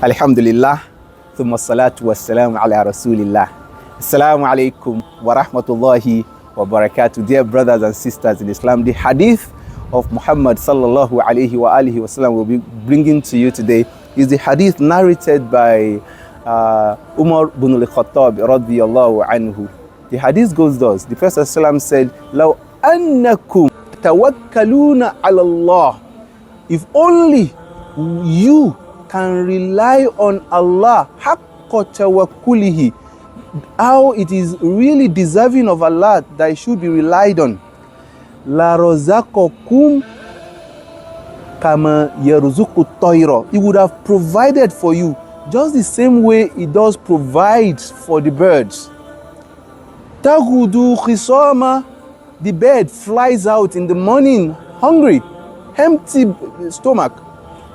Alhamdulillah, thumma salatu wassalamu ala rasulillah. Assalamu alaikum wa rahmatullahi wa barakatuh. Dear brothers and sisters in Islam, the hadith of Muhammad sallallahu alayhi wa alihi wa sallam will be bringing to you today is the hadith narrated by Umar ibn al-Khattab radiyallahu anhu. The hadith goes thus. The Prophet sallam said, "Law annakum tawakkaluna ala Allah." If only you can rely on Allah, haqqa tawakkulihi, how it is really deserving of Allah that it should be relied on. La razaqakum kama yarzuqu tayra. He would have provided for you just the same way He does provide for the birds. Tagudu khisama, the bird flies out in the morning hungry, empty stomach.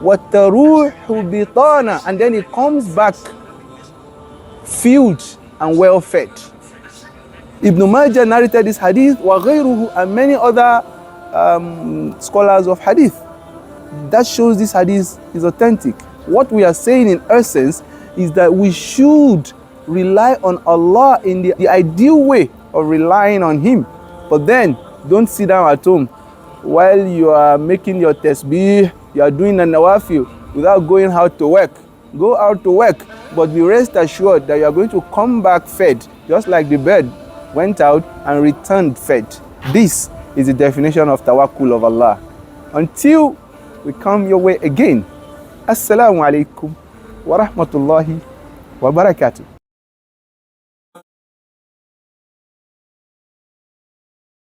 وَتَرُوحُ بِطَانًا, and then it comes back filled and well fed. Ibn Majah narrated this hadith, وَغَيْرُهُ, and many other scholars of hadith. That shows this hadith is authentic. What we are saying in essence is that we should rely on Allah in the ideal way of relying on Him. But then, don't sit down at home while you are making your tasbih, you are doing a nawafil without going out to work. Go out to work, but be rest assured that you are going to come back fed, just like the bird went out and returned fed. This is the definition of tawakkul of Allah. Until we come your way again, Assalamu alaikum wa rahmatullahi wa barakatuh.